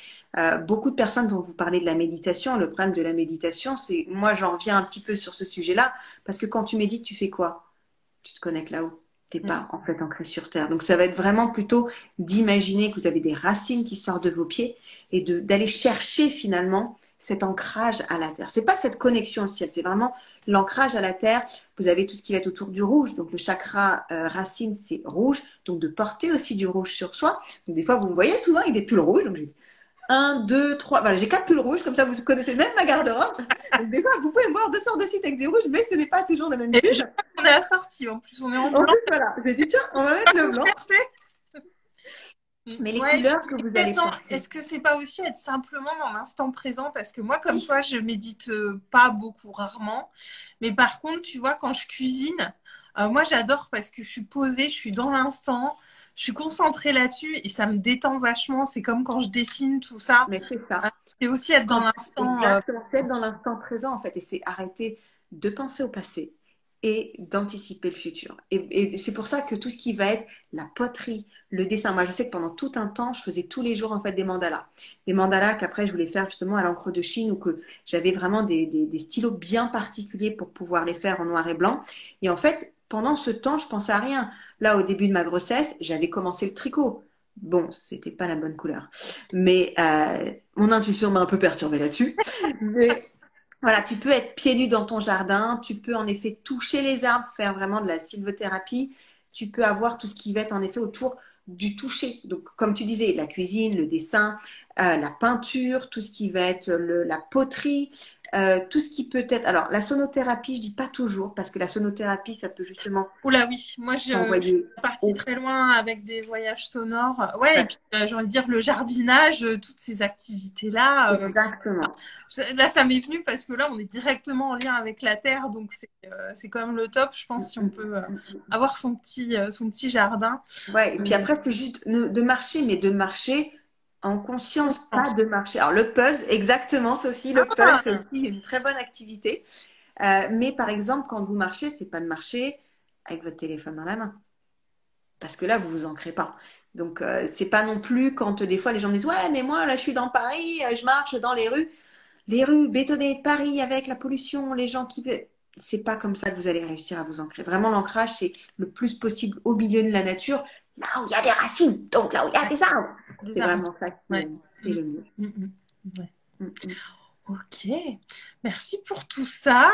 Speaker 2: Beaucoup de personnes vont vous parler de la méditation. Le problème de la méditation, c'est, moi, j'en reviens un petit peu sur ce sujet-là, parce que quand tu médites, tu fais quoi? Tu te connectes là-haut. T'es
Speaker 1: Mm.
Speaker 2: pas en fait ancré sur Terre. Donc ça va être vraiment plutôt d'imaginer que vous avez des racines qui sortent de vos pieds et d'aller chercher finalement cet ancrage à la Terre. C'est pas cette connexion au ciel, c'est vraiment l'ancrage à la Terre. Vous avez tout ce qui va être autour du rouge. Donc le chakra racine, c'est rouge. Donc de porter aussi du rouge sur soi. Donc des fois, vous me voyez souvent avec des pulls rouges. Donc j'ai un, deux, trois. Voilà, j'ai 4 pulls rouges, comme ça vous connaissez même ma garde-robe. Donc des fois, vous pouvez me voir deux sortes de suite avec des rouges, mais ce n'est pas toujours le même
Speaker 1: Et je
Speaker 2: pull.
Speaker 1: on est assorti, en plus, on est en
Speaker 2: En
Speaker 1: blanc.
Speaker 2: plus, voilà, j'ai dit, tiens, on va mettre
Speaker 1: Pas
Speaker 2: le
Speaker 1: de
Speaker 2: blanc.
Speaker 1: fierté.
Speaker 2: Mais les
Speaker 1: Ouais, et puis,
Speaker 2: couleurs que vous allez porter.
Speaker 1: est-ce que c'est pas aussi être simplement dans l'instant présent? Parce que moi, comme toi, je médite pas beaucoup, rarement. Mais par contre, tu vois, quand je cuisine, moi, j'adore parce que je suis posée, je suis dans l'instant, je suis concentrée là-dessus et ça me détend vachement. C'est comme quand je dessine, tout ça.
Speaker 2: Mais c'est
Speaker 1: Euh,
Speaker 2: ça.
Speaker 1: c'est aussi être dans
Speaker 2: Quand,
Speaker 1: l'instant.
Speaker 2: exactement, c'est être dans l'instant présent, en fait. Et c'est arrêter de penser au passé et d'anticiper le futur. Et c'est pour ça que tout ce qui va être la poterie, le dessin. Moi, je sais que pendant tout un temps, je faisais tous les jours, en fait, des mandalas. Des mandalas qu'après, je voulais faire justement à l'encre de Chine ou que j'avais vraiment des stylos bien particuliers pour pouvoir les faire en noir et blanc. Et en fait, pendant ce temps, je pensais à rien. Là, au début de ma grossesse, j'avais commencé le tricot. Bon, c'était pas la bonne couleur. Mais mon intuition m'a un peu perturbée là-dessus. Mais voilà, tu peux être pieds nus dans ton jardin, tu peux en effet toucher les arbres, faire vraiment de la sylvothérapie, tu peux avoir tout ce qui va être en effet autour du toucher. Donc, comme tu disais, la cuisine, le dessin, la peinture, tout ce qui va être la poterie, tout ce qui peut être. Alors, la sonothérapie, je dis pas toujours, parce que la sonothérapie, ça peut justement
Speaker 1: Oula oui, moi je suis
Speaker 2: envoyer.
Speaker 1: partie
Speaker 2: Oh,
Speaker 1: très loin avec des voyages sonores. Ouais, et
Speaker 2: ouais,
Speaker 1: puis j'ai envie de dire le jardinage, toutes ces activités-là.
Speaker 2: exactement.
Speaker 1: Là, ça m'est venu parce que là, on est directement en lien avec la terre, donc c'est quand même le top, je pense, si on peut avoir son petit jardin.
Speaker 2: Ouais, et puis
Speaker 1: Mais
Speaker 2: après, c'est juste de marcher, mais de marcher En conscience, pas de marcher. Alors, le puzzle, exactement, Sophie, le puzzle, c'est aussi une très bonne activité. Mais par exemple, quand vous marchez, c'est pas de marcher avec votre téléphone dans la main. Parce que là, vous vous ancrez pas. Donc, c'est pas non plus quand des fois les gens me disent ouais, mais moi là, je suis dans Paris, je marche dans les rues bétonnées de Paris avec la pollution, les gens qui. C'est pas comme ça que vous allez réussir à vous ancrer. Vraiment, l'ancrage, c'est le plus possible au milieu de la nature, là où il y a des racines, donc là où il y a des arbres. C'est vraiment ça qui est le mieux.
Speaker 1: Ok, merci pour tout ça.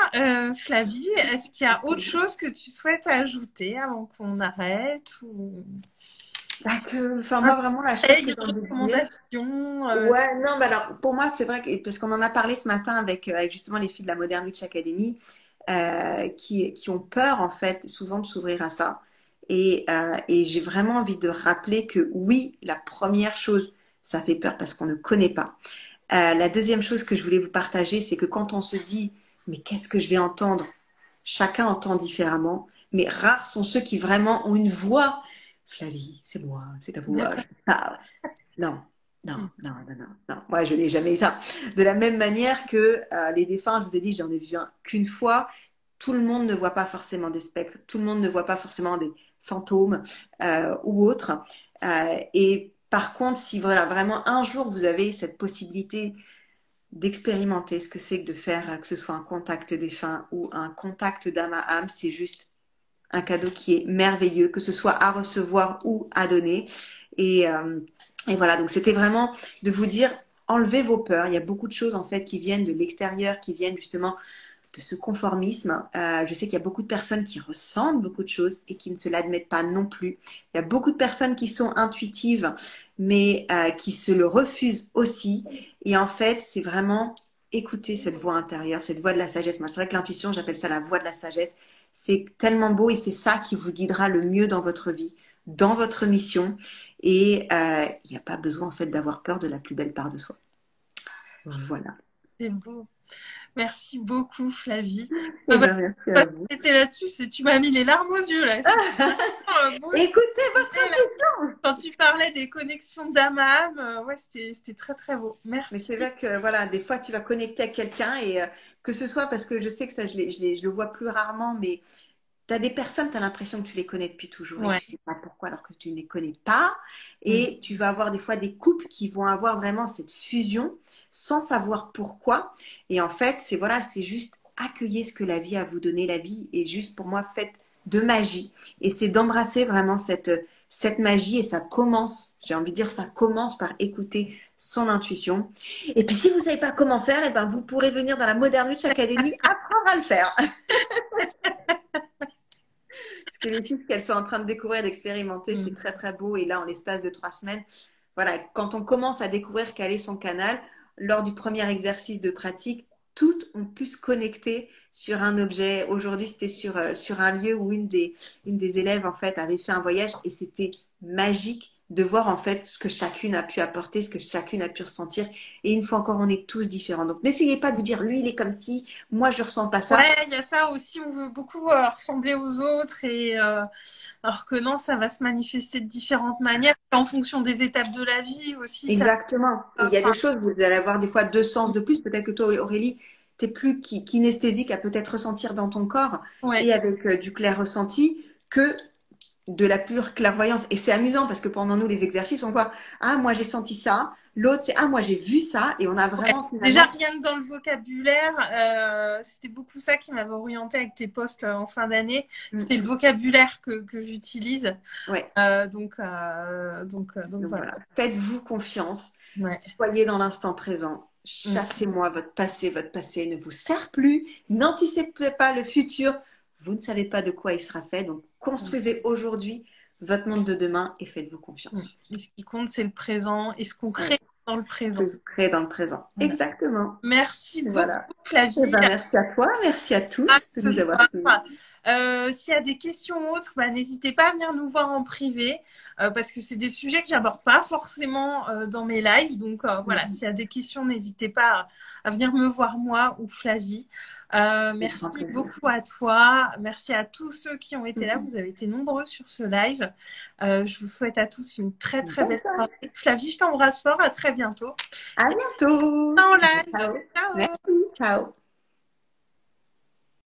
Speaker 1: Flavie, est-ce qu'il y a autre chose que tu souhaites ajouter avant qu'on arrête ou...
Speaker 2: Moi, vraiment, la chose que j'ai envie de dire.
Speaker 1: Recommandation.
Speaker 2: Ouais, non, alors, pour moi, c'est vrai que, parce qu'on en a parlé ce matin avec justement les filles de la Modern Witch Academy, qui ont peur, en fait, souvent de s'ouvrir à ça. Et j'ai vraiment envie de rappeler que oui, la première chose, ça fait peur parce qu'on ne connaît pas. La deuxième chose que je voulais vous partager, c'est que quand on se dit, mais qu'est-ce que je vais entendre? Chacun entend différemment, mais rares sont ceux qui vraiment ont une voix. Flavie, c'est moi, c'est ta voix, je parle. Non, non, non, non, non, non. Moi, je n'ai jamais eu ça. De la même manière que les défunts, je vous ai dit, j'en ai vu un qu'une fois. Tout le monde ne voit pas forcément des spectres, tout le monde ne voit pas forcément des fantômes ou autres. Et par contre, si voilà, vraiment un jour vous avez cette possibilité d'expérimenter ce que c'est que de faire, que ce soit un contact défunt ou un contact d'âme à âme, c'est juste un cadeau qui est merveilleux, que ce soit à recevoir ou à donner. Et voilà, donc c'était vraiment de vous dire, enlevez vos peurs. Il y a beaucoup de choses en fait qui viennent de l'extérieur, qui viennent justement de ce conformisme. Je sais qu'il y a beaucoup de personnes qui ressentent beaucoup de choses et qui ne se l'admettent pas non plus. Il y a beaucoup de personnes qui sont intuitives, mais qui se le refusent aussi. Et en fait, c'est vraiment écouter cette voix intérieure, cette voix de la sagesse. Moi, c'est vrai que l'intuition, j'appelle ça la voix de la sagesse. C'est tellement beau et c'est ça qui vous guidera le mieux dans votre vie, dans votre mission. Et il n'y a pas besoin en fait d'avoir peur de la plus belle part de soi. Voilà.
Speaker 1: C'est beau. Merci beaucoup, Flavie.
Speaker 2: Merci à vous.
Speaker 1: C'était là-dessus, tu m'as mis les larmes aux yeux là.
Speaker 2: Écoutez votre intuition.
Speaker 1: Quand tu parlais des connexions d'âme à âme, ouais, c'était très très beau. Merci.
Speaker 2: Mais c'est vrai que voilà, des fois tu vas connecter à quelqu'un et que ce soit parce que je sais que ça, je le vois plus rarement, mais tu as des personnes, tu as l'impression que tu les connais depuis toujours et tu sais pas pourquoi alors que tu ne les connais pas. Et tu vas avoir des fois des couples qui vont avoir vraiment cette fusion sans savoir pourquoi. Et en fait, c'est juste accueillir ce que la vie a à vous donner. La vie est juste pour moi faite de magie. Et c'est d'embrasser vraiment cette magie et ça commence, j'ai envie de dire, ça commence par écouter son intuition. Et puis si vous ne savez pas comment faire, eh ben, vous pourrez venir dans la Modern Witch Academy apprendre à le faire. Ce que les filles qu'elles sont en train de découvrir, d'expérimenter, c'est très très beau. Et là, en l'espace de 3 semaines, voilà, quand on commence à découvrir quel est son canal, lors du premier exercice de pratique, toutes ont pu se connecter sur un objet. Aujourd'hui, c'était sur un lieu où une des élèves en fait avait fait un voyage et c'était magique de voir en fait ce que chacune a pu apporter, ce que chacune a pu ressentir. Et une fois encore, on est tous différents. Donc, n'essayez pas de vous dire, lui, il est comme ci, moi, je ressens pas ça.
Speaker 1: Ouais, il y a ça aussi. On veut beaucoup ressembler aux autres et alors que non, ça va se manifester de différentes manières en fonction des étapes de la vie aussi.
Speaker 2: Exactement. Il y a des choses, vous allez avoir des fois 2 sens de plus. Peut-être que toi, Aurélie, tu es plus kinesthésique à peut-être ressentir dans ton corps et avec du clair ressenti que de la pure clairvoyance. Et c'est amusant parce que pendant nous, les exercices, on voit, ah, moi j'ai senti ça. L'autre, c'est, ah, moi j'ai vu ça. Et on a vraiment.
Speaker 1: Déjà, rien que dans le vocabulaire, c'était beaucoup ça qui m'avait orienté avec tes posts en fin d'année. C'est le vocabulaire que j'utilise.
Speaker 2: Ouais.
Speaker 1: Donc voilà.
Speaker 2: Faites-vous confiance. Soyez dans l'instant présent. Chassez-moi votre passé. Votre passé ne vous sert plus. N'anticipez pas le futur. Vous ne savez pas de quoi il sera fait. Donc, construisez aujourd'hui votre monde de demain et faites-vous confiance.
Speaker 1: Et ce qui compte, c'est le présent et ce qu'on crée dans le présent.
Speaker 2: Crée dans le présent. Voilà. Exactement.
Speaker 1: Merci beaucoup, Flavie.
Speaker 2: Merci à toi. Merci à tous de nous avoir suivis.
Speaker 1: S'il y a des questions autres, bah, n'hésitez pas à venir nous voir en privé parce que c'est des sujets que j'aborde pas forcément dans mes lives. Donc voilà, s'il y a des questions, n'hésitez pas à venir me voir moi ou Flavie.
Speaker 2: Avec grand
Speaker 1: Merci
Speaker 2: plaisir.
Speaker 1: beaucoup à toi. Merci à tous ceux qui ont été là. Vous avez été nombreux sur ce live. Je vous souhaite à tous une très très
Speaker 2: Bonne
Speaker 1: belle
Speaker 2: soirée.
Speaker 1: soirée. Flavie, je t'embrasse fort. À très bientôt.
Speaker 2: À
Speaker 1: Et
Speaker 2: bientôt.
Speaker 1: en
Speaker 2: Ciao,
Speaker 1: live.
Speaker 2: ciao.
Speaker 1: Ciao.
Speaker 2: Merci. Ciao.